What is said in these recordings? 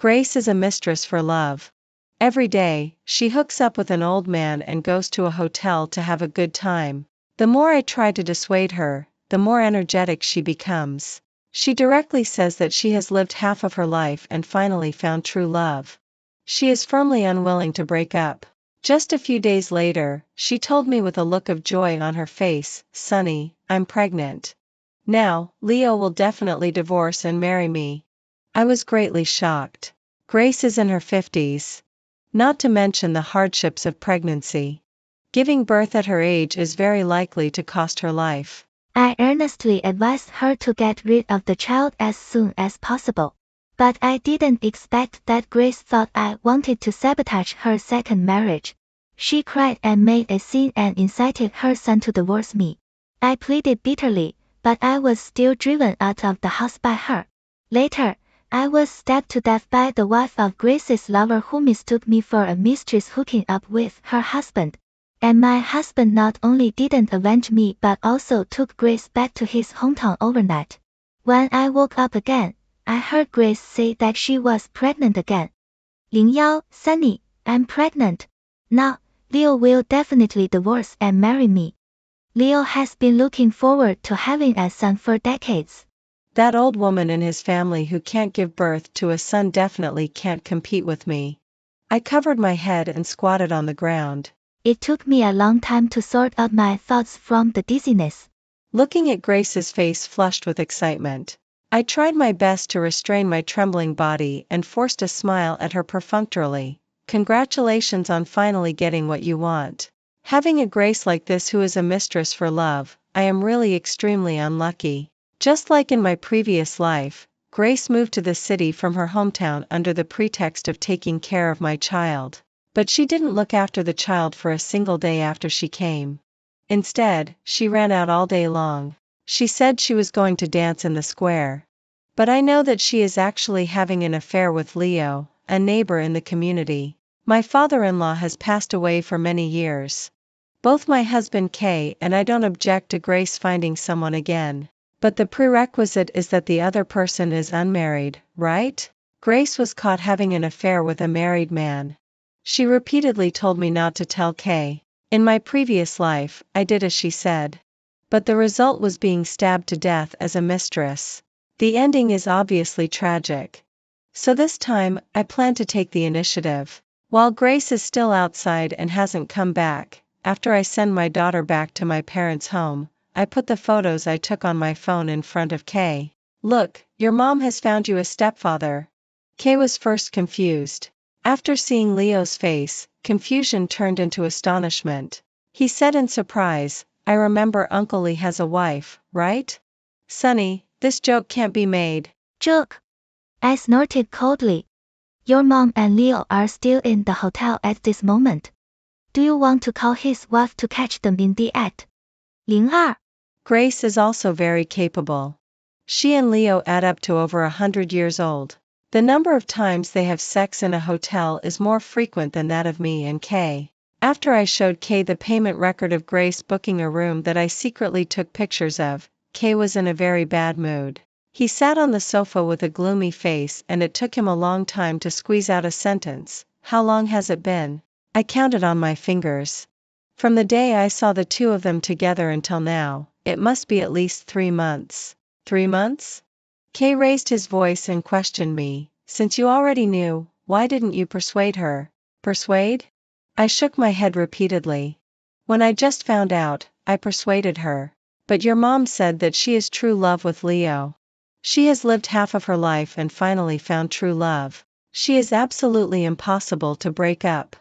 Grace is a mistress for love. Every day, she hooks up with an old man and goes to a hotel to have a good time. The more I try to dissuade her, the more energetic she becomes. She directly says that she has lived half of her life and finally found true love. She is firmly unwilling to break up. Just a few days later, she told me with a look of joy on her face, "Sonny, I'm pregnant. Now, Leo will definitely divorce and marry me." I was greatly shocked. Grace is in her 50s. Not to mention the hardships of pregnancy. Giving birth at her age is very likely to cost her life. I earnestly advised her to get rid of the child as soon as possible. But I didn't expect that Grace thought I wanted to sabotage her second marriage. She cried and made a scene and incited her son to divorce me. I pleaded bitterly, but I was still driven out of the house by her. Later, I was stabbed to death by the wife of Grace's lover who mistook me for a mistress hooking up with her husband. And my husband not only didn't avenge me but also took Grace back to his hometown overnight. When I woke up again, I heard Grace say that she was pregnant again. 01, Sunny, I'm pregnant. Now, Leo will definitely divorce and marry me. Leo has been looking forward to having a son for decades. That old woman in his family who can't give birth to a son definitely can't compete with me. I covered my head and squatted on the ground. It took me a long time to sort out my thoughts from the dizziness. Looking at Grace's face flushed with excitement, I tried my best to restrain my trembling body and forced a smile at her perfunctorily. "Congratulations on finally getting what you want. Having a Grace like this who is a mistress for love, I am really extremely unlucky." Just like in my previous life, Grace moved to the city from her hometown under the pretext of taking care of my child. But she didn't look after the child for a single day after she came. Instead, she ran out all day long. She said she was going to dance in the square. But I know that she is actually having an affair with Leo, a neighbor in the community. My father-in-law has passed away for many years. Both my husband Kay and I don't object to Grace finding someone again. But the prerequisite is that the other person is unmarried, right? Grace was caught having an affair with a married man. She repeatedly told me not to tell Kay. In my previous life, I did as she said. But the result was being stabbed to death as a mistress. The ending is obviously tragic. So this time, I plan to take the initiative. While Grace is still outside and hasn't come back, after I send my daughter back to my parents' home, I put the photos I took on my phone in front of Kay. "Look, your mom has found you a stepfather." Kay was first confused. After seeing Leo's face, confusion turned into astonishment. He said in surprise, "I remember Uncle Lee has a wife, right?" "Sonny, this joke can't be made." Joke? I snorted coldly. Your mom and Leo are still in the hotel at this moment. Do you want to call his wife to catch them in the act? 02. Grace is also very capable. She and Leo add up to over 100 years old. The number of times they have sex in a hotel is more frequent than that of me and Kay. After I showed Kay the payment record of Grace booking a room that I secretly took pictures of, Kay was in a very bad mood. He sat on the sofa with a gloomy face and it took him a long time to squeeze out a sentence. "How long has it been?" I counted on my fingers. From the day I saw the two of them together until now, it must be at least 3 months. 3 months? Kay raised his voice and questioned me. "Since you already knew, why didn't you persuade her?" Persuade? I shook my head repeatedly. "When I just found out, I persuaded her. But your mom said that she is true love with Leo. She has lived half of her life and finally found true love. She is absolutely impossible to break up."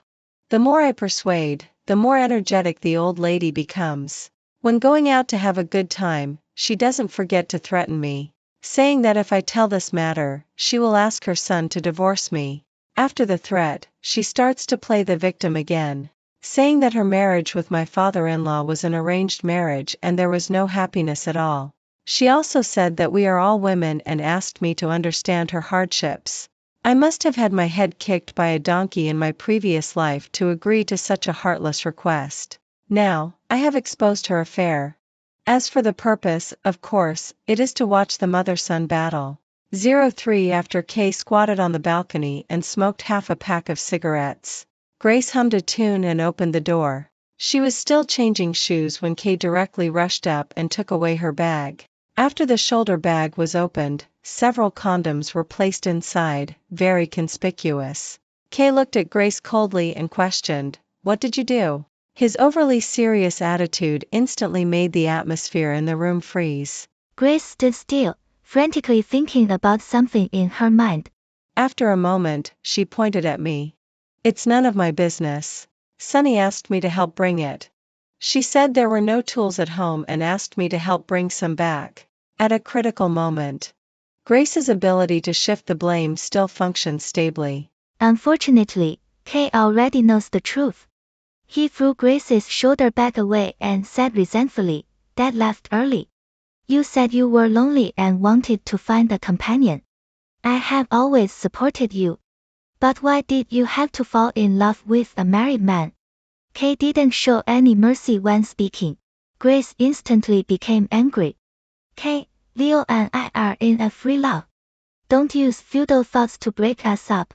The more I persuade, the more energetic the old lady becomes. When going out to have a good time, she doesn't forget to threaten me, saying that if I tell this matter, she will ask her son to divorce me. After the threat, she starts to play the victim again, saying that her marriage with my father-in-law was an arranged marriage and there was no happiness at all. She also said that we are all women and asked me to understand her hardships. I must have had my head kicked by a donkey in my previous life to agree to such a heartless request. Now, I have exposed her affair. As for the purpose, of course, it is to watch the mother-son battle. 03 After Kay squatted on the balcony and smoked half a pack of cigarettes, Grace hummed a tune and opened the door. She was still changing shoes when Kay directly rushed up and took away her bag. After the shoulder bag was opened, several condoms were placed inside, very conspicuous. Kay looked at Grace coldly and questioned, "What did you do?" His overly serious attitude instantly made the atmosphere in the room freeze. Grace stood still, frantically thinking about something in her mind. After a moment, she pointed at me. "It's none of my business. Sonny asked me to help bring it." She said there were no tools at home and asked me to help bring some back. At a critical moment, Grace's ability to shift the blame still functioned stably. Unfortunately, Kay already knows the truth. He threw Grace's shoulder bag away and said resentfully, "Dad left early. You said you were lonely and wanted to find a companion. I have always supported you. But why did you have to fall in love with a married man?" Kay didn't show any mercy when speaking. Grace instantly became angry. "Kay, Leo and I are in a free love. Don't use futile thoughts to break us up."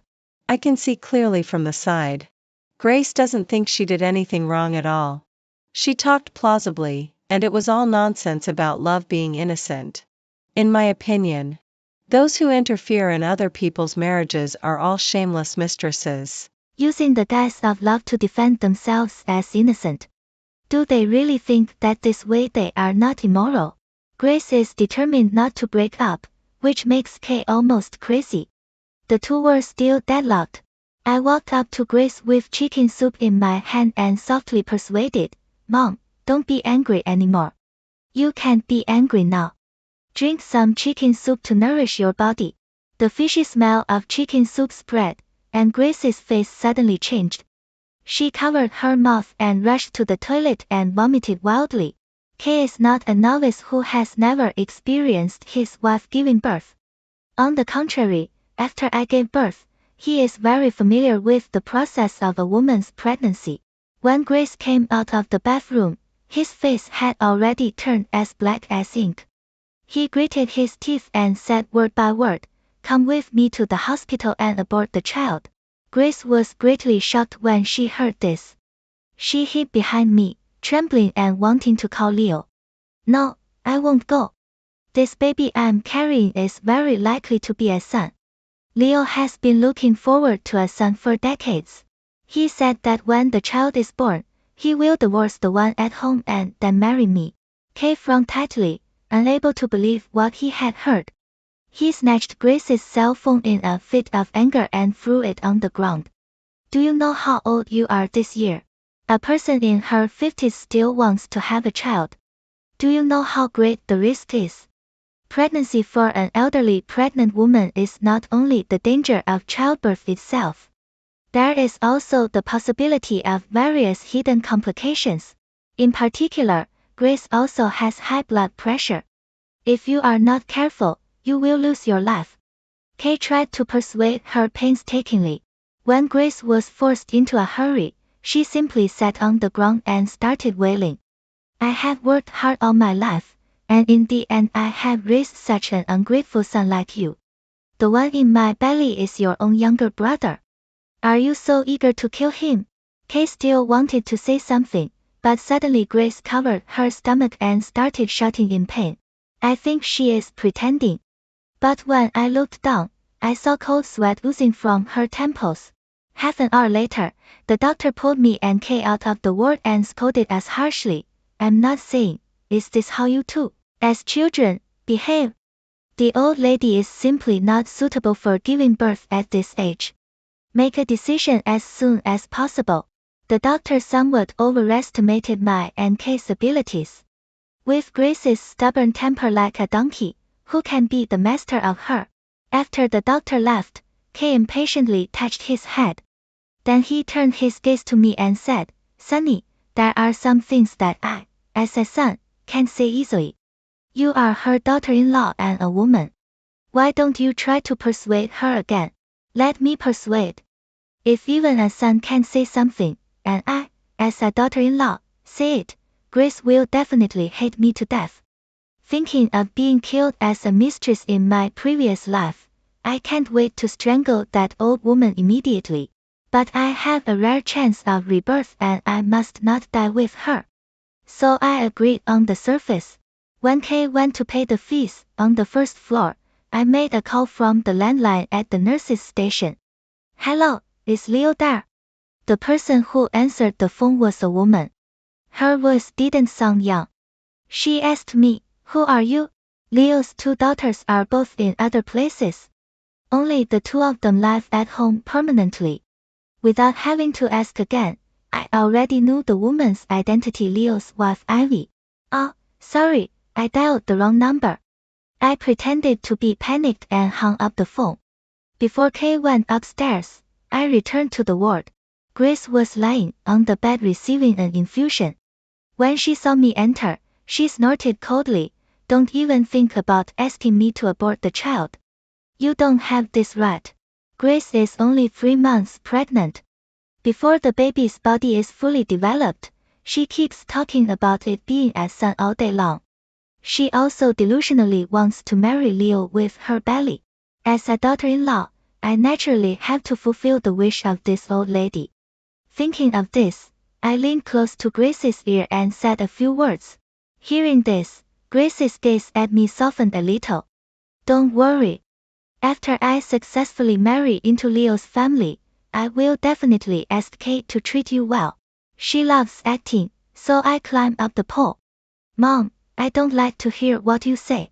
I can see clearly from the side. Grace doesn't think she did anything wrong at all. She talked plausibly, and it was all nonsense about love being innocent. In my opinion, those who interfere in other people's marriages are all shameless mistresses, using the guise of love to defend themselves as innocent. Do they really think that this way they are not immoral? Grace is determined not to break up, which makes Kay almost crazy. The two were still deadlocked. I walked up to Grace with chicken soup in my hand and softly persuaded, "Mom, don't be angry anymore. You can't be angry now. Drink some chicken soup to nourish your body." The fishy smell of chicken soup spread, and Grace's face suddenly changed. She covered her mouth and rushed to the toilet and vomited wildly. Kay is not a novice who has never experienced his wife giving birth. On the contrary, after I gave birth, he is very familiar with the process of a woman's pregnancy. When Grace came out of the bathroom, his face had already turned as black as ink. He gritted his teeth and said word by word, "Come with me to the hospital and abort the child." Grace was greatly shocked when she heard this. She hid behind me, trembling and wanting to call Leo. "No, I won't go. This baby I'm carrying is very likely to be a son. Leo has been looking forward to a son for decades. He said that when the child is born, he will divorce the one at home and then marry me." Kay frowned tightly, unable to believe what he had heard. He snatched Grace's cell phone in a fit of anger and threw it on the ground. "Do you know how old you are this year? A person in her 50s still wants to have a child. Do you know how great the risk is? Pregnancy for an elderly pregnant woman is not only the danger of childbirth itself. There is also the possibility of various hidden complications. In particular, Grace also has high blood pressure. If you are not careful, you will lose your life." Kay tried to persuade her painstakingly. When Grace was forced into a hurry, she simply sat on the ground and started wailing. "I have worked hard all my life, and in the end I have raised such an ungrateful son like you. The one in my belly is your own younger brother. Are you so eager to kill him?" Kay still wanted to say something, but suddenly Grace covered her stomach and started shouting in pain. I think she is pretending. But when I looked down, I saw cold sweat oozing from her temples. Half an hour later, the doctor pulled me and Kay out of the ward and scolded us harshly. "I'm not saying, is this how you two, as children, behave? The old lady is simply not suitable for giving birth at this age. Make a decision as soon as possible." The doctor somewhat overestimated my and Kay's abilities. With Grace's stubborn temper like a donkey, who can be the master of her? After the doctor left, Kay impatiently touched his head. Then he turned his gaze to me and said, "Sonny, there are some things that I, as a son, can't say easily. You are her daughter-in-law and a woman. Why don't you try to persuade her again? Let me persuade. If even a son can say something, and I, as a daughter-in-law, say it, Grace will definitely hate me to death." Thinking of being killed as a mistress in my previous life, I can't wait to strangle that old woman immediately. But I have a rare chance of rebirth and I must not die with her. So I agreed on the surface. When Kay went to pay the fees on the first floor, I made a call from the landline at the nurse's station. Hello, is Leo there? The person who answered the phone was a woman. Her voice didn't sound young. She asked me, "Who are you?" Leo's two daughters are both in other places. Only the two of them live at home permanently. Without having to ask again, I already knew the woman's identity, Leo's wife Ivy. Oh, sorry, I dialed the wrong number. I pretended to be panicked and hung up the phone. Before Kay went upstairs, I returned to the ward. Grace was lying on the bed receiving an infusion. When she saw me enter, she snorted coldly, "Don't even think about asking me to abort the child. You don't have this right. Grace is only 3 months pregnant. Before the baby's body is fully developed, she keeps talking about it being a son all day long. She also delusionally wants to marry Leo with her belly. As a daughter-in-law, I naturally have to fulfill the wish of this old lady." Thinking of this, I leaned close to Grace's ear and said a few words. Hearing this, Grace's gaze at me softened a little. "Don't worry. After I successfully marry into Leo's family, I will definitely ask Kate to treat you well. She loves acting, so I climbed up the pole." "Mom, I don't like to hear what you say.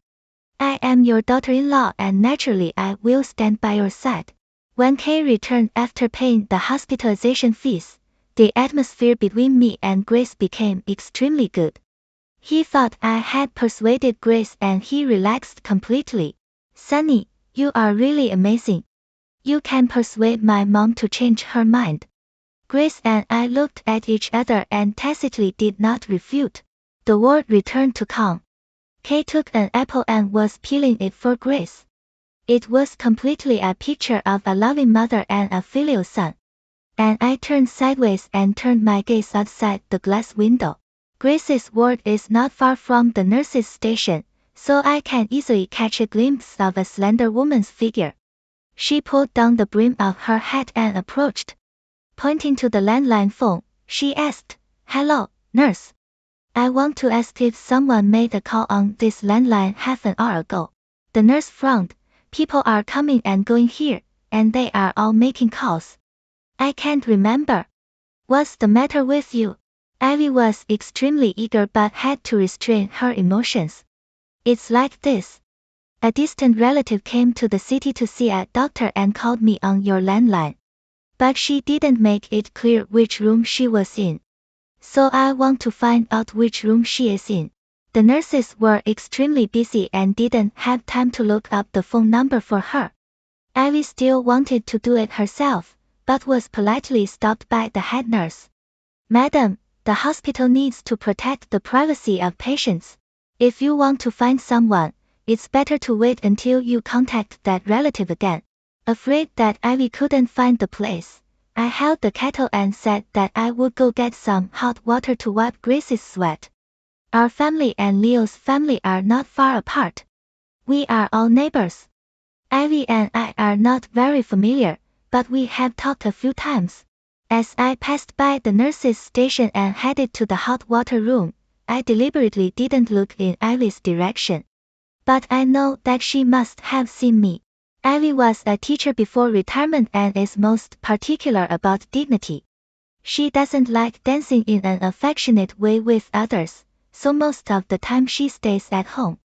I am your daughter-in-law and naturally I will stand by your side." When Kay returned after paying the hospitalization fees, the atmosphere between me and Grace became extremely good. He thought I had persuaded Grace and he relaxed completely. "Sunny, you are really amazing. You can persuade my mom to change her mind." Grace and I looked at each other and tacitly did not refute. The ward returned to calm. Kay took an apple and was peeling it for Grace. It was completely a picture of a loving mother and a filial son. And I turned sideways and turned my gaze outside the glass window. Grace's ward is not far from the nurse's station, so I can easily catch a glimpse of a slender woman's figure. She pulled down the brim of her hat and approached. Pointing to the landline phone, she asked, "Hello, nurse. I want to ask if someone made a call on this landline half an hour ago." The nurse frowned. "People are coming and going here, and they are all making calls. I can't remember. What's the matter with you?" Ivy was extremely eager but had to restrain her emotions. "It's like this. A distant relative came to the city to see a doctor and called me on your landline. But she didn't make it clear which room she was in. So I want to find out which room she is in." The nurses were extremely busy and didn't have time to look up the phone number for her. Ivy still wanted to do it herself, but was politely stopped by the head nurse. "Madam, the hospital needs to protect the privacy of patients. If you want to find someone, it's better to wait until you contact that relative again." Afraid that Ivy couldn't find the place, I held the kettle and said that I would go get some hot water to wipe Grace's sweat. Our family and Leo's family are not far apart. We are all neighbors. Ivy and I are not very familiar, but we have talked a few times. As I passed by the nurse's station and headed to the hot water room, I deliberately didn't look in Ivy's direction. But I know that she must have seen me. Ivy was a teacher before retirement and is most particular about dignity. She doesn't like dancing in an affectionate way with others, so most of the time she stays at home.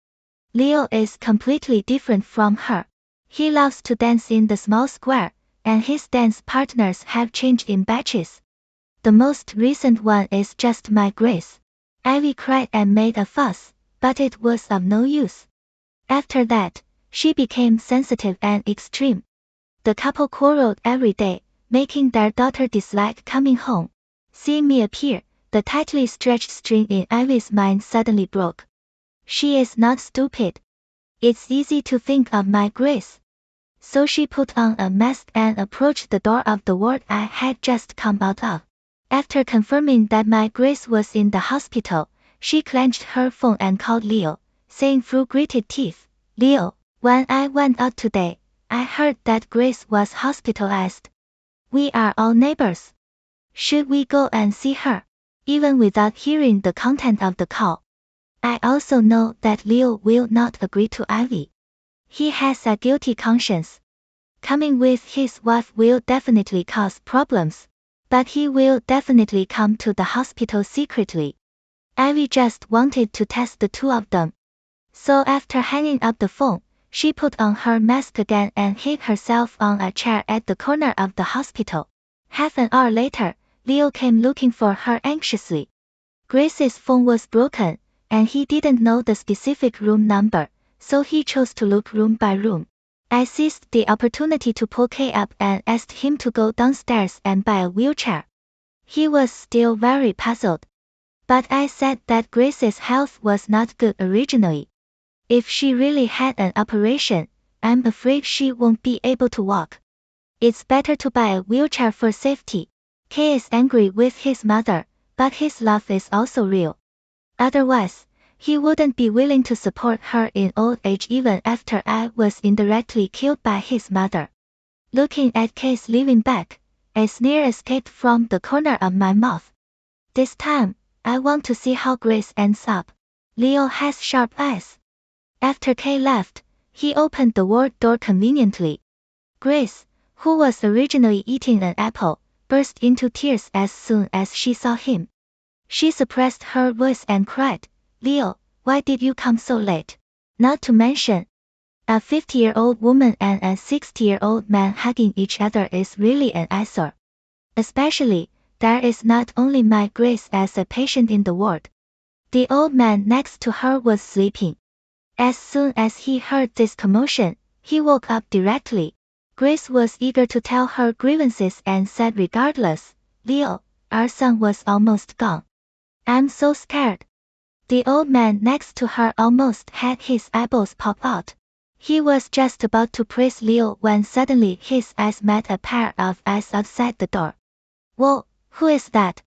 Leo is completely different from her. He loves to dance in the small square, and his dance partners have changed in batches. The most recent one is just my Grace. Ivy cried and made a fuss, but it was of no use. After that, she became sensitive and extreme. The couple quarreled every day, making their daughter dislike coming home. Seeing me appear, the tightly stretched string in Ivy's mind suddenly broke. She is not stupid. It's easy to think of my Grace. So she put on a mask and approached the door of the ward I had just come out of. After confirming that my Grace was in the hospital, she clenched her phone and called Leo, saying through gritted teeth, "Leo, when I went out today, I heard that Grace was hospitalized. We are all neighbors. Should we go and see her?" Even without hearing the content of the call, I also know that Leo will not agree to Ivy. He has a guilty conscience. Coming with his wife will definitely cause problems, but he will definitely come to the hospital secretly. Ivy just wanted to test the two of them. So after hanging up the phone, she put on her mask again and hid herself on a chair at the corner of the hospital. Half an hour later, Leo came looking for her anxiously. Grace's phone was broken, and he didn't know the specific room number, so he chose to look room by room. I seized the opportunity to pull Kay up and asked him to go downstairs and buy a wheelchair. He was still very puzzled. But I said that Grace's health was not good originally. If she really had an operation, I'm afraid she won't be able to walk. It's better to buy a wheelchair for safety. Kay is angry with his mother, but his love is also real. Otherwise, he wouldn't be willing to support her in old age even after I was indirectly killed by his mother. Looking at Kay's living back, a sneer escaped from the corner of my mouth. This time, I want to see how Grace ends up. Leo has sharp eyes. After Kay left, he opened the ward door conveniently. Grace, who was originally eating an apple, burst into tears as soon as she saw him. She suppressed her voice and cried, "Leo, why did you come so late?" Not to mention, a 50-year-old woman and a 60-year-old man hugging each other is really an eyesore. Especially, there is not only my Grace as a patient in the ward. The old man next to her was sleeping. As soon as he heard this commotion, he woke up directly. Grace was eager to tell her grievances and said regardless, "Leo, our son was almost gone. I'm so scared." The old man next to her almost had his eyeballs pop out. He was just about to praise Leo when suddenly his eyes met a pair of eyes outside the door. "Whoa, who is that?"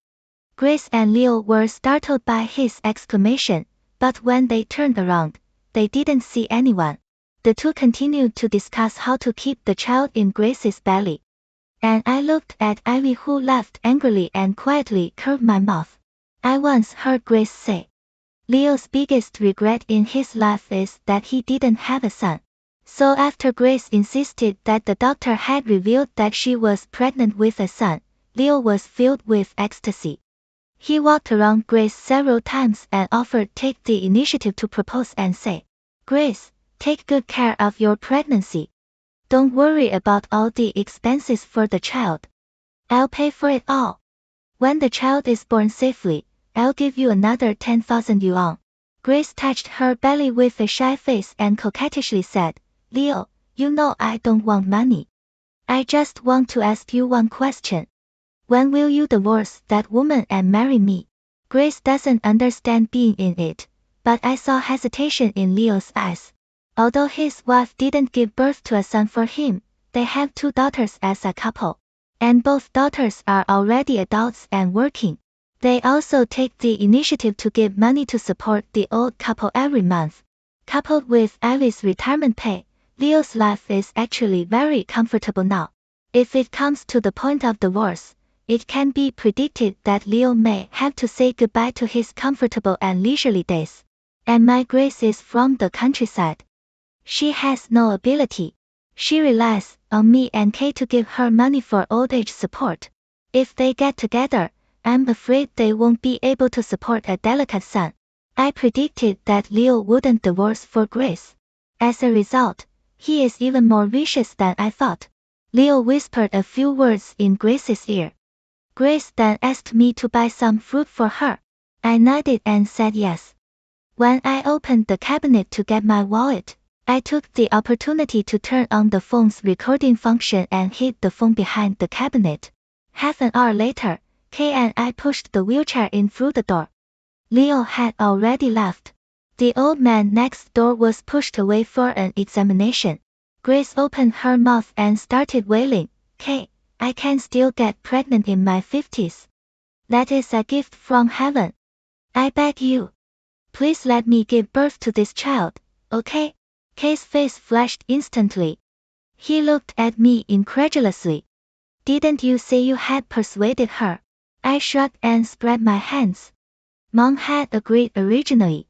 Grace and Leo were startled by his exclamation, but when they turned around, they didn't see anyone. The two continued to discuss how to keep the child in Grace's belly. And I looked at Ivy, who laughed angrily and quietly curved my mouth. I once heard Grace say, Leo's biggest regret in his life is that he didn't have a son. So after Grace insisted that the doctor had revealed that she was pregnant with a son, Leo was filled with ecstasy. He walked around Grace several times and offered take the initiative to propose and say, "Grace, take good care of your pregnancy. Don't worry about all the expenses for the child. I'll pay for it all. When the child is born safely, I'll give you another 10,000 yuan. Grace touched her belly with a shy face and coquettishly said, "Leo, you know I don't want money. I just want to ask you one question. When will you divorce that woman and marry me?" Grace doesn't understand being in it, but I saw hesitation in Leo's eyes. Although his wife didn't give birth to a son for him, they have 2 daughters as a couple. And both daughters are already adults and working. They also take the initiative to give money to support the old couple every month. Coupled with Ivy's retirement pay, Leo's life is actually very comfortable now. If it comes to the point of divorce, it can be predicted that Leo may have to say goodbye to his comfortable and leisurely days. And my Grace is from the countryside. She has no ability. She relies on me and Kay to give her money for old age support. If they get together, I'm afraid they won't be able to support a delicate son. I predicted that Leo wouldn't divorce for Grace. As a result, he is even more vicious than I thought. Leo whispered a few words in Grace's ear. Grace then asked me to buy some fruit for her. I nodded and said yes. When I opened the cabinet to get my wallet, I took the opportunity to turn on the phone's recording function and hid the phone behind the cabinet. Half an hour later, Kay and I pushed the wheelchair in through the door. Leo had already left. The old man next door was pushed away for an examination. Grace opened her mouth and started wailing, "Kay, I can still get pregnant in my 50s. That is a gift from heaven. I beg you. Please let me give birth to this child, okay? Kay's face flashed instantly. He looked at me incredulously. Didn't you say you had persuaded her? I shrugged and spread my hands. Mom had agreed originally.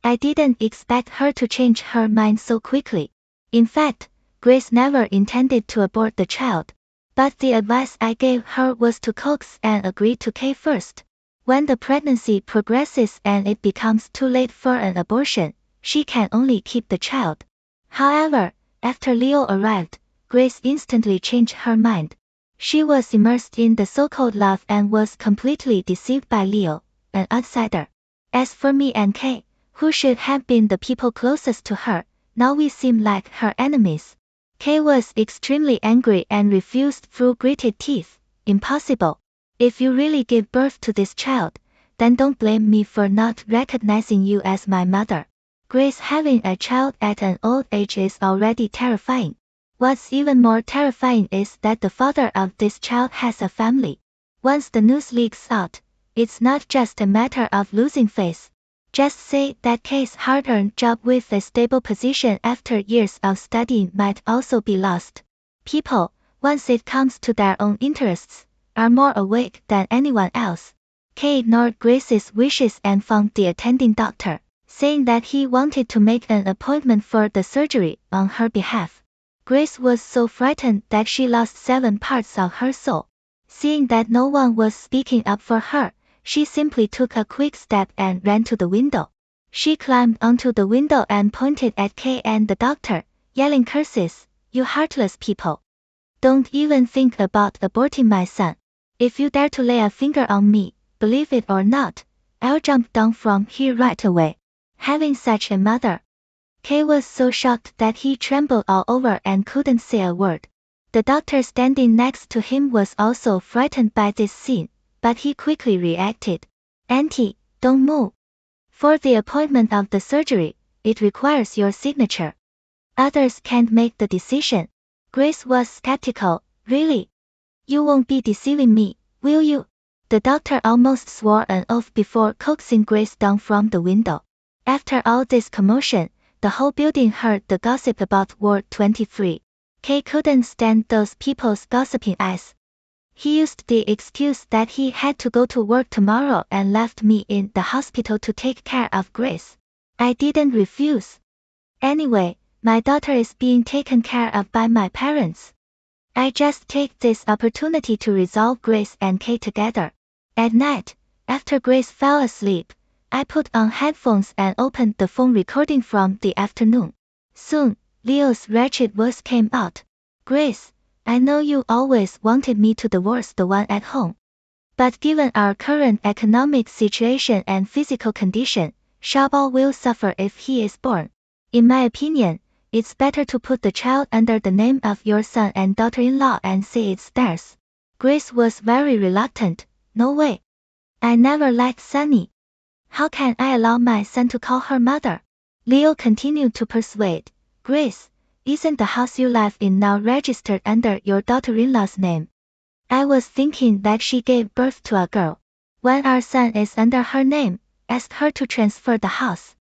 I didn't expect her to change her mind so quickly. In fact, Grace never intended to abort the child. But the advice I gave her was to coax and agree to Kay first. When the pregnancy progresses and it becomes too late for an abortion, she can only keep the child. However, after Leo arrived, Grace instantly changed her mind. She was immersed in the so-called love and was completely deceived by Leo, an outsider. As for me and Kay, who should have been the people closest to her, now we seem like her enemies. Kay was extremely angry and refused through gritted teeth. Impossible. If you really give birth to this child, then don't blame me for not recognizing you as my mother. Grace having a child at an old age is already terrifying. What's even more terrifying is that the father of this child has a family. Once the news leaks out, it's not just a matter of losing face. Just say that Kay's hard-earned job with a stable position after years of studying might also be lost. People, once it comes to their own interests, are more awake than anyone else. Kay ignored Grace's wishes and found the attending doctor, saying that he wanted to make an appointment for the surgery on her behalf. Grace was so frightened that she lost 7 parts of her soul. Seeing that no one was speaking up for her, she simply took a quick step and ran to the window. She climbed onto the window and pointed at Kay and the doctor, yelling curses, "You heartless people. Don't even think about aborting my son. If you dare to lay a finger on me, believe it or not, I'll jump down from here right away." Having such a mother, Kay was so shocked that he trembled all over and couldn't say a word. The doctor standing next to him was also frightened by this scene, but he quickly reacted. "Auntie, don't move. For the appointment of the surgery, it requires your signature. Others can't make the decision." Grace was skeptical. "Really? You won't be deceiving me, will you?" The doctor almost swore an oath before coaxing Grace down from the window. After all this commotion, the whole building heard the gossip about Ward 23. Kay couldn't stand those people's gossiping eyes. He used the excuse that he had to go to work tomorrow and left me in the hospital to take care of Grace. I didn't refuse. Anyway, my daughter is being taken care of by my parents. I just take this opportunity to resolve Grace and Kay together. At night, after Grace fell asleep, I put on headphones and opened the phone recording from the afternoon. Soon, Leo's wretched voice came out. "Grace, I know you always wanted me to divorce the one at home. But given our current economic situation and physical condition, Shabal will suffer if he is born. In my opinion, it's better to put the child under the name of your son and daughter-in-law and say it's theirs." Grace was very reluctant. "No way. I never liked Sunny. How can I allow my son to call her mother?" Leo continued to persuade. "Grace, isn't the house you live in now registered under your daughter-in-law's name? I was thinking that she gave birth to a girl. When our son is under her name, ask her to transfer the house.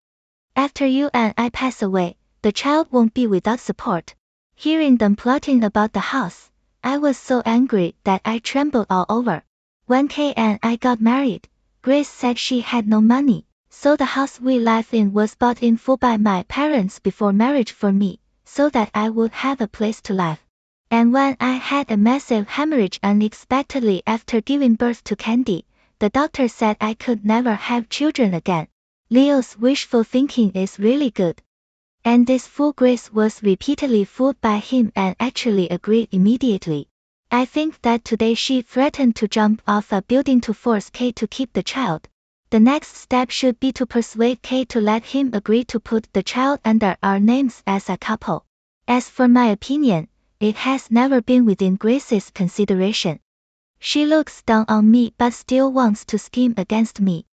After you and I pass away, the child won't be without support." Hearing them plotting about the house, I was so angry that I trembled all over. When Kay and I got married, Grace said she had no money, so the house we live in was bought in full by my parents before marriage for me, so that I would have a place to live. And when I had a massive hemorrhage unexpectedly after giving birth to Candy, the doctor said I could never have children again. Leo's wishful thinking is really good. And this fool Grace was repeatedly fooled by him and actually agreed immediately. I think that today she threatened to jump off a building to force Kay to keep the child. The next step should be to persuade Kay to let him agree to put the child under our names as a couple. As for my opinion, it has never been within Grace's consideration. She looks down on me but still wants to scheme against me.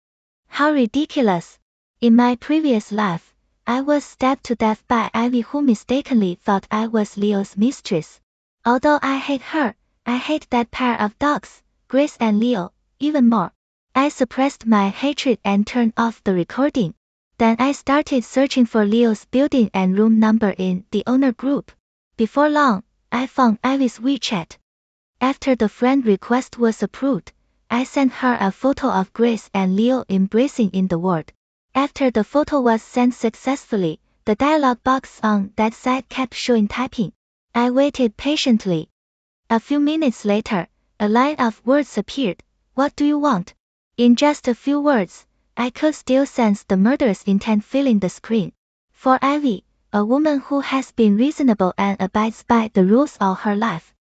How ridiculous! In my previous life, I was stabbed to death by Ivy, who mistakenly thought I was Leo's mistress. Although I hate her, I hate that pair of dogs, Grace and Leo, even more. I suppressed my hatred and turned off the recording. Then I started searching for Leo's building and room number in the owner group. Before long, I found Ivy's WeChat. After the friend request was approved, I sent her a photo of Grace and Leo embracing in the ward. After the photo was sent successfully, the dialog box on that side kept showing typing. I waited patiently. A few minutes later, a line of words appeared. What do you want? In just a few words, I could still sense the murderous intent filling the screen. For Ivy, a woman who has been reasonable and abides by the rules all her life,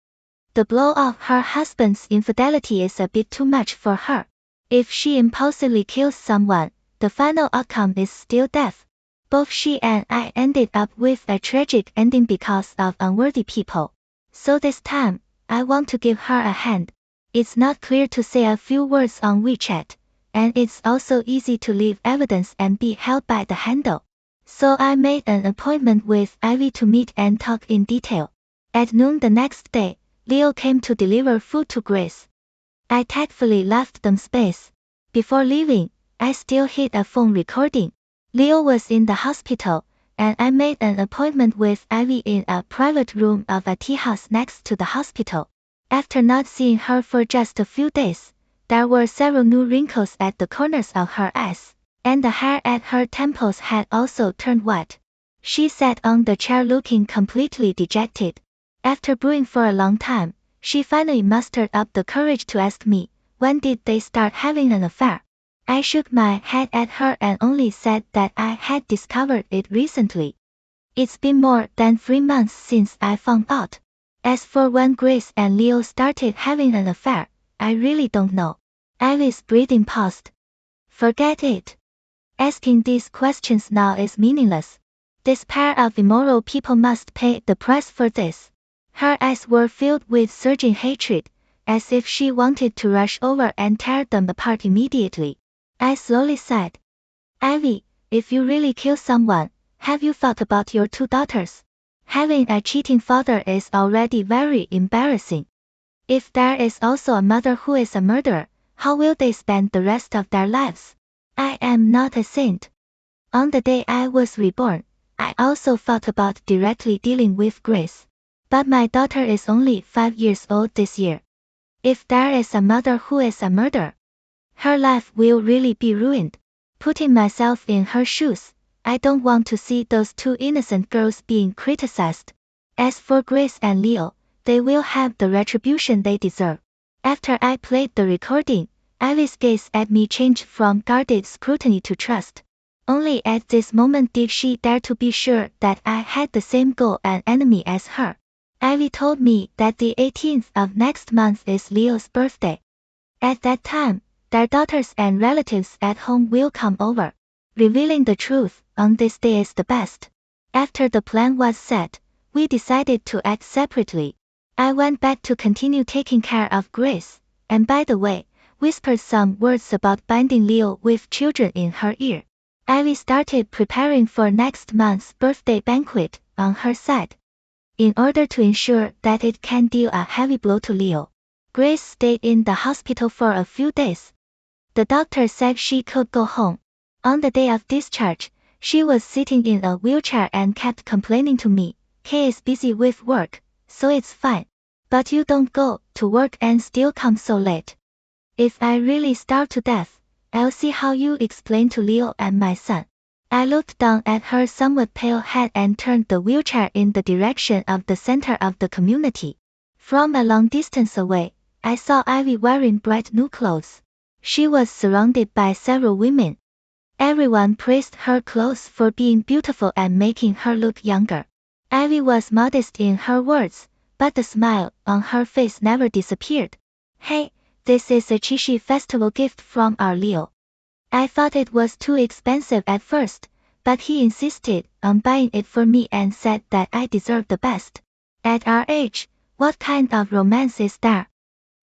the blow of her husband's infidelity is a bit too much for her. If she impulsively kills someone, the final outcome is still death. Both she and I ended up with a tragic ending because of unworthy people. So this time, I want to give her a hand. It's not clear to say a few words on WeChat, and it's also easy to leave evidence and be held by the handle. So I made an appointment with Ivy to meet and talk in detail. At noon the next day, Leo came to deliver food to Grace. I tactfully left them space. Before leaving, I still hid a phone recording. Leo was in the hospital, and I made an appointment with Ivy in a private room of a tea house next to the hospital. After not seeing her for just a few days, there were several new wrinkles at the corners of her eyes, and the hair at her temples had also turned white. She sat on the chair looking completely dejected. After brewing for a long time, she finally mustered up the courage to ask me, when did they start having an affair? I shook my head at her and only said that I had discovered it recently. It's been more than 3 months since I found out. As for when Grace and Leo started having an affair, I really don't know. Ivy's breathing paused. Forget it. Asking these questions now is meaningless. This pair of immoral people must pay the price for this. Her eyes were filled with surging hatred, as if she wanted to rush over and tear them apart immediately. I slowly said, Ivy, if you really kill someone, have you thought about your 2 daughters? Having a cheating father is already very embarrassing. If there is also a mother who is a murderer, how will they spend the rest of their lives? I am not a saint. On the day I was reborn, I also thought about directly dealing with Grace. But my daughter is only 5 years old this year. If there is a mother who is a murderer, her life will really be ruined. Putting myself in her shoes, I don't want to see those 2 innocent girls being criticized. As for Grace and Leo, they will have the retribution they deserve. After I played the recording, Ivy's gaze at me changed from guarded scrutiny to trust. Only at this moment did she dare to be sure that I had the same goal and enemy as her. Ivy told me that the 18th of next month is Leo's birthday. At that time, their daughters and relatives at home will come over. Revealing the truth on this day is the best. After the plan was set, we decided to act separately. I went back to continue taking care of Grace, and by the way, whispered some words about binding Leo with children in her ear. Ivy started preparing for next month's birthday banquet on her side. In order to ensure that it can deal a heavy blow to Leo, Grace stayed in the hospital for a few days. The doctor said she could go home. On the day of discharge, she was sitting in a wheelchair and kept complaining to me, Kay is busy with work, so it's fine. But you don't go to work and still come so late. If I really starve to death, I'll see how you explain to Leo and my son. I looked down at her somewhat pale head and turned the wheelchair in the direction of the center of the community. From a long distance away, I saw Ivy wearing bright new clothes. She was surrounded by several women. Everyone praised her clothes for being beautiful and making her look younger. Ivy was modest in her words, but the smile on her face never disappeared. Hey, this is a cheesy festival gift from our Leo. I thought it was too expensive at first, but he insisted on buying it for me and said that I deserved the best. At our age, what kind of romance is there?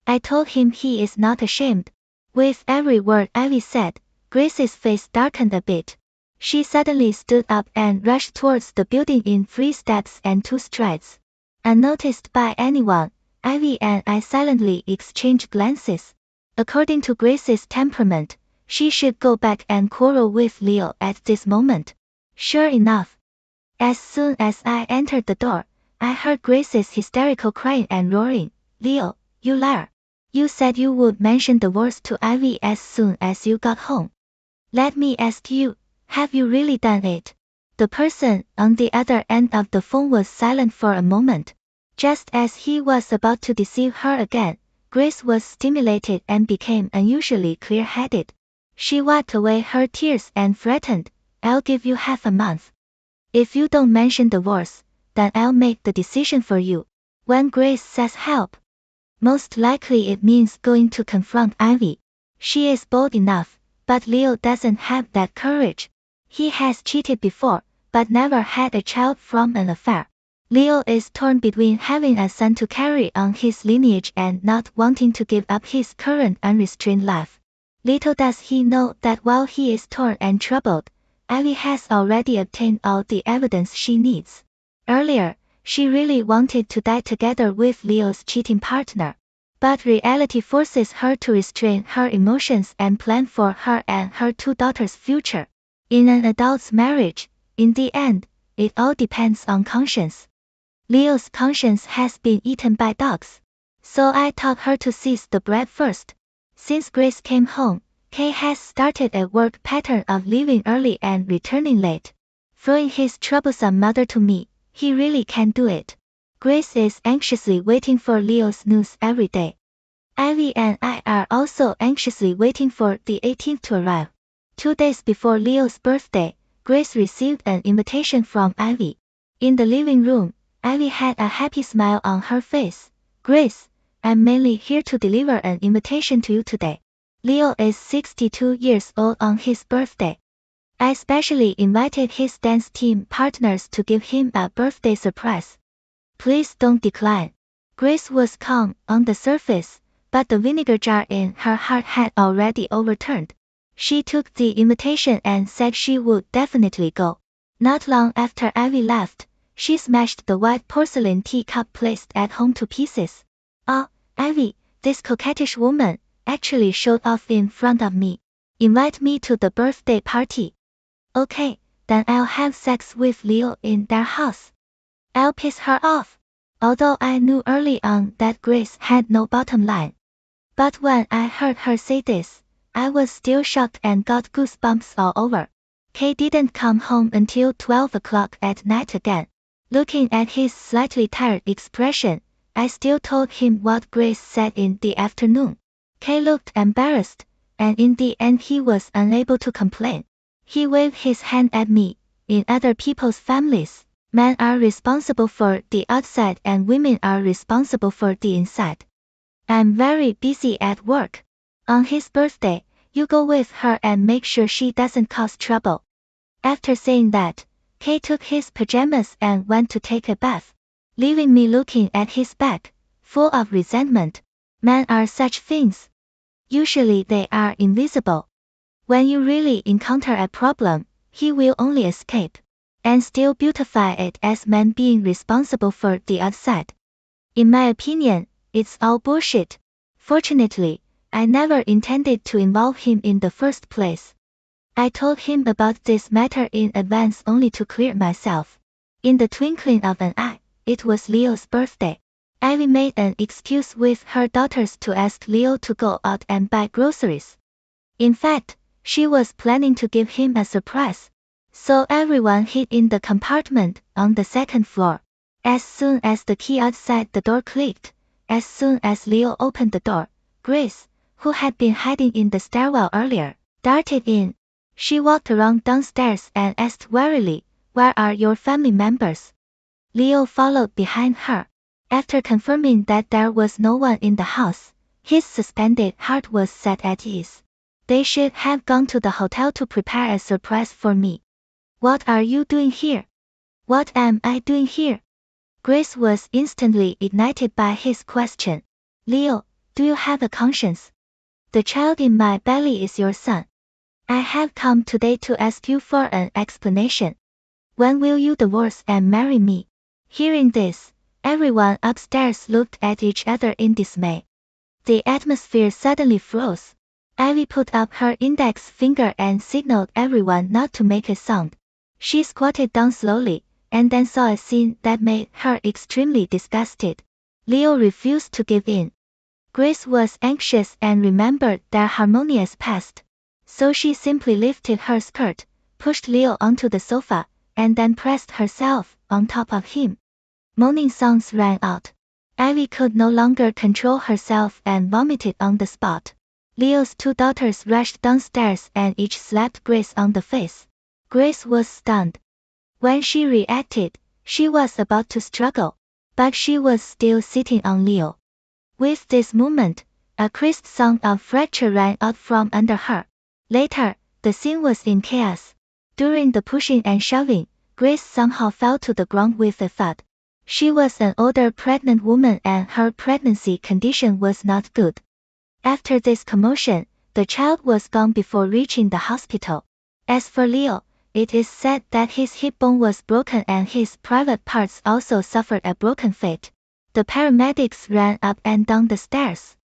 I told him he is not ashamed. With every word Ivy said, Grace's face darkened a bit. She suddenly stood up and rushed towards the building in 3 steps and 2 strides. Unnoticed by anyone, Ivy and I silently exchanged glances. According to Grace's temperament, She should go back and quarrel with Leo at this moment. Sure enough, as soon as I entered the door, I heard Grace's hysterical crying and roaring. Leo, you liar. You said you would mention the words to Ivy as soon as you got home. Let me ask you, have you really done it? The person on the other end of the phone was silent for a moment. Just as he was about to deceive her again, Grace was stimulated and became unusually clear-headed. She wiped away her tears and threatened, I'll give you half a month. If you don't mention the words, then I'll make the decision for you. When Grace says help, most likely it means going to confront Ivy. She is bold enough, but Leo doesn't have that courage. He has cheated before, but never had a child from an affair. Leo is torn between having a son to carry on his lineage and not wanting to give up his current unrestrained life. Little does he know that while he is torn and troubled, Ivy has already obtained all the evidence she needs. Earlier, she really wanted to die together with Leo's cheating partner. But reality forces her to restrain her emotions and plan for her and her two daughters' future. In an adult's marriage, in the end, it all depends on conscience. Leo's conscience has been eaten by dogs. So I taught her to seize the bread first. Since Grace came home, Kay has started a work pattern of leaving early and returning late. Throwing his troublesome mother to me, he really can do it. Grace is anxiously waiting for Leo's news every day. Ivy and I are also anxiously waiting for the 18th to arrive. 2 days before Leo's birthday, Grace received an invitation from Ivy. In the living room, Ivy had a happy smile on her face. Grace, I'm mainly here to deliver an invitation to you today. Leo is 62 years old on his birthday. I specially invited his dance team partners to give him a birthday surprise. Please don't decline. Grace was calm on the surface, but the vinegar jar in her heart had already overturned. She took the invitation and said she would definitely go. Not long after Ivy left, she smashed the white porcelain teacup placed at home to pieces. Oh, Ivy, this coquettish woman, actually showed off in front of me. Invite me to the birthday party. Okay, then I'll have sex with Leo in their house. I'll piss her off. Although I knew early on that Grace had no bottom line. But when I heard her say this, I was still shocked and got goosebumps all over. Kay didn't come home until 12 o'clock at night again. Looking at his slightly tired expression, I still told him what Grace said in the afternoon. Kay looked embarrassed, and in the end he was unable to complain. He waved his hand at me. In other people's families, men are responsible for the outside and women are responsible for the inside. I'm very busy at work. On his birthday, you go with her and make sure she doesn't cause trouble. After saying that, Kay took his pajamas and went to take a bath, leaving me looking at his back, full of resentment. Men are such things. Usually they are invisible. When you really encounter a problem, he will only escape, and still beautify it as men being responsible for the outside. In my opinion, it's all bullshit. Fortunately, I never intended to involve him in the first place. I told him about this matter in advance only to clear myself. In the twinkling of an eye, it was Leo's birthday. Ivy made an excuse with her daughters to ask Leo to go out and buy groceries. In fact, she was planning to give him a surprise. So everyone hid in the compartment on the second floor. As soon as the key outside the door clicked, as soon as Leo opened the door, Grace, who had been hiding in the stairwell earlier, darted in. She walked around downstairs and asked warily, "Where are your family members?" Leo followed behind her. After confirming that there was no one in the house, his suspended heart was set at ease. They should have gone to the hotel to prepare a surprise for me. What are you doing here? What am I doing here? Grace was instantly ignited by his question. Leo, do you have a conscience? The child in my belly is your son. I have come today to ask you for an explanation. When will you divorce and marry me? Hearing this, everyone upstairs looked at each other in dismay. The atmosphere suddenly froze. Ivy put up her index finger and signaled everyone not to make a sound. She squatted down slowly, and then saw a scene that made her extremely disgusted. Leo refused to give in. Grace was anxious and remembered their harmonious past. So she simply lifted her skirt, pushed Leo onto the sofa, and then pressed herself on top of him. Moaning sounds rang out. Ivy could no longer control herself and vomited on the spot. Leo's two daughters rushed downstairs and each slapped Grace on the face. Grace was stunned. When she reacted, she was about to struggle, but she was still sitting on Leo. With this movement, a crisp sound of fracture rang out from under her. Later, the scene was in chaos. During the pushing and shoving, Grace somehow fell to the ground with a thud. She was an older pregnant woman and her pregnancy condition was not good. After this commotion, the child was gone before reaching the hospital. As for Leo, it is said that his hip bone was broken and his private parts also suffered a broken fate. The paramedics ran up and down the stairs.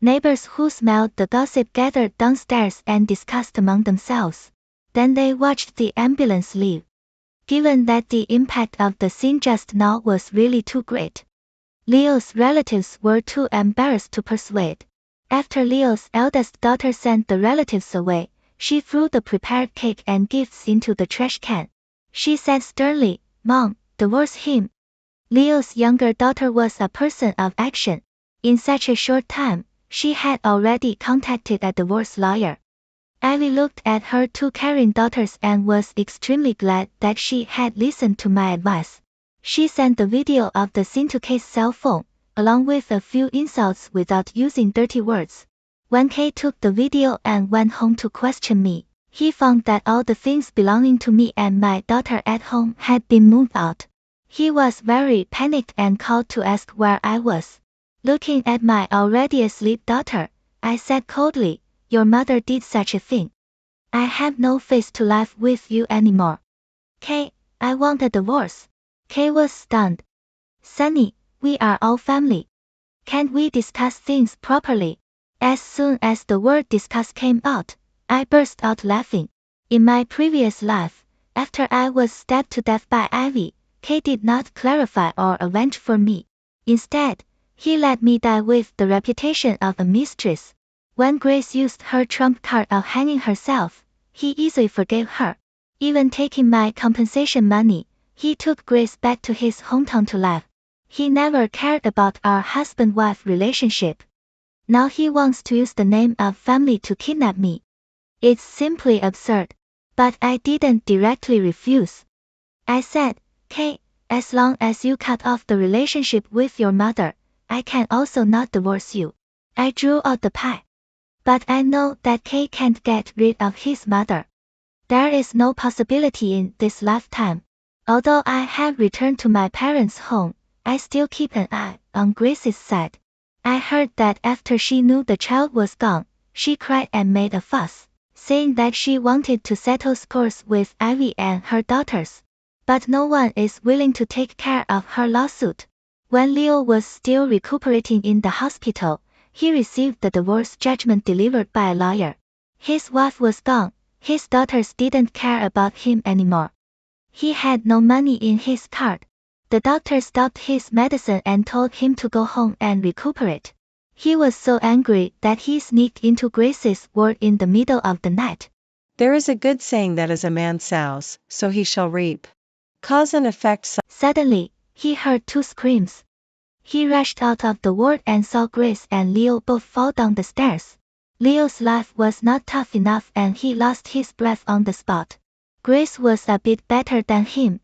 Neighbors who smelled the gossip gathered downstairs and discussed among themselves. Then they watched the ambulance leave. Given that the impact of the scene just now was really too great, Leo's relatives were too embarrassed to persuade. After Leo's eldest daughter sent the relatives away, she threw the prepared cake and gifts into the trash can. She said sternly, "Mom, divorce him." Leo's younger daughter was a person of action. In such a short time, she had already contacted a divorce lawyer. Ivy looked at her two caring daughters and was extremely glad that she had listened to my advice. She sent the video of the scene to Kay's cell phone, along with a few insults without using dirty words. When Kay took the video and went home to question me, he found that all the things belonging to me and my daughter at home had been moved out. He was very panicked and called to ask where I was. Looking at my already asleep daughter, I said coldly, "Your mother did such a thing. I have no face to live with you anymore." "Kay, I want a divorce." Kay was stunned. "Sunny, we are all family. Can't we discuss things properly?" As soon as the word discuss came out, I burst out laughing. In my previous life, after I was stabbed to death by Ivy, Kay did not clarify or avenge for me. Instead, he let me die with the reputation of a mistress. When Grace used her trump card of hanging herself, he easily forgave her. Even taking my compensation money, he took Grace back to his hometown to live. He never cared about our husband-wife relationship. Now he wants to use the name of family to kidnap me. It's simply absurd. But I didn't directly refuse. I said, "Kay, as long as you cut off the relationship with your mother, I can also not divorce you." I drew out the pie. But I know that Kay can't get rid of his mother. There is no possibility in this lifetime. Although I have returned to my parents' home, I still keep an eye on Grace's side. I heard that after she knew the child was gone, she cried and made a fuss, saying that she wanted to settle scores with Ivy and her daughters. But no one is willing to take care of her lawsuit. When Leo was still recuperating in the hospital, he received the divorce judgment delivered by a lawyer. His wife was gone, his daughters didn't care about him anymore. He had no money in his card. The doctor stopped his medicine and told him to go home and recuperate. He was so angry that he sneaked into Grace's ward in the middle of the night. There is a good saying that as a man sows, so he shall reap. Cause and effect. Suddenly, he heard two screams. He rushed out of the ward and saw Grace and Leo both fall down the stairs. Leo's life was not tough enough and he lost his breath on the spot. Grace was a bit better than him.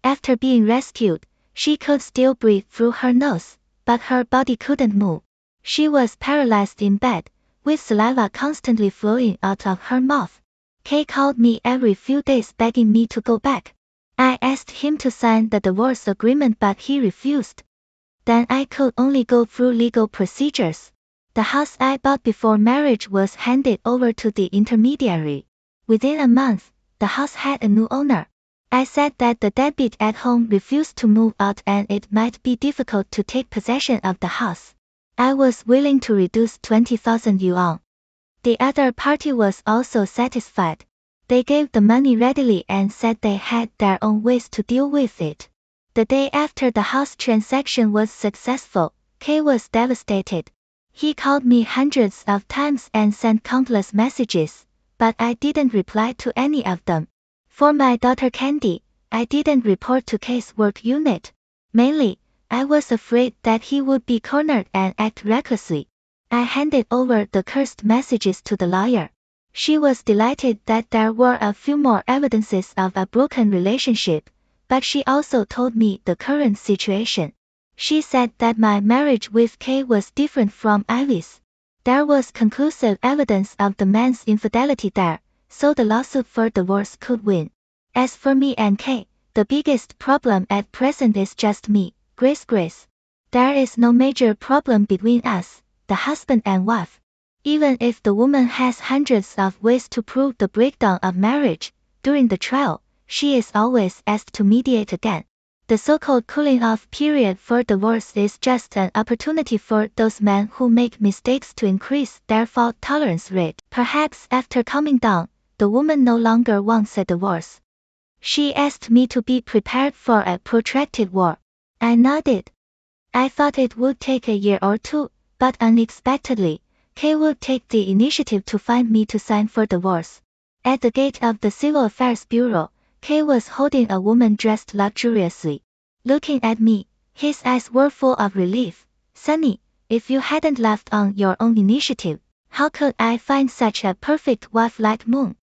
After being rescued, she could still breathe through her nose, but her body couldn't move. She was paralyzed in bed, with saliva constantly flowing out of her mouth. Kay called me every few days begging me to go back. I asked him to sign the divorce agreement but he refused. Then I could only go through legal procedures. The house I bought before marriage was handed over to the intermediary. Within a month, the house had a new owner. I said that the deadbeat at home refused to move out and it might be difficult to take possession of the house. I was willing to reduce 20,000 yuan. The other party was also satisfied. They gave the money readily and said they had their own ways to deal with it. The day after the house transaction was successful, Kay was devastated. He called me hundreds of times and sent countless messages, but I didn't reply to any of them. For my daughter Candy, I didn't report to Kay's work unit. Mainly, I was afraid that he would be cornered and act recklessly. I handed over the cursed messages to the lawyer. She was delighted that there were a few more evidences of a broken relationship, but she also told me the current situation. She said that my marriage with Kay was different from Ivy's. There was conclusive evidence of the man's infidelity there, so the lawsuit for divorce could win. As for me and Kay, the biggest problem at present is just me, Grace. There is no major problem between us, the husband and wife. Even if the woman has hundreds of ways to prove the breakdown of marriage, during the trial, she is always asked to mediate again. The so-called cooling off period for divorce is just an opportunity for those men who make mistakes to increase their fault tolerance rate. Perhaps after calming down, the woman no longer wants a divorce. She asked me to be prepared for a protracted war. I nodded. I thought it would take a year or two, but unexpectedly, Kay would take the initiative to find me to sign for divorce. At the gate of the Civil Affairs Bureau, Kay was holding a woman dressed luxuriously. Looking at me, his eyes were full of relief. Sunny, if you hadn't left on your own initiative, how could I find such a perfect wife like Moon?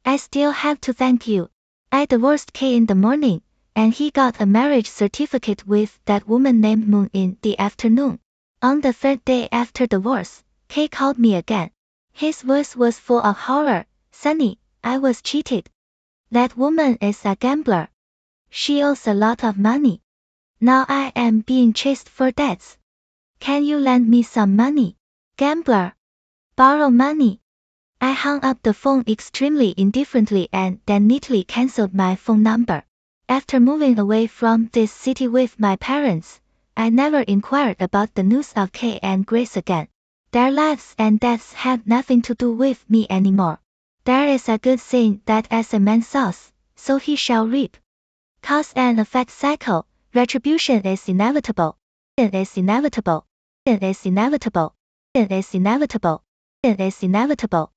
I still have to thank you. I divorced Kay in the morning, and he got a marriage certificate with that woman named Moon in the afternoon. On the third day after divorce, Kay called me again. His voice was full of horror. Sunny, I was cheated. That woman is a gambler. She owes a lot of money. Now I am being chased for debts. Can you lend me some money? Gambler. Borrow money. I hung up the phone extremely indifferently and then neatly cancelled my phone number. After moving away from this city with my parents, I never inquired about the news of Kay and Grace again. Their lives and deaths have nothing to do with me anymore. There is a good saying that as a man sows, so he shall reap. Cause and effect cycle, retribution is inevitable. It is inevitable. It is inevitable. It is inevitable. It is inevitable.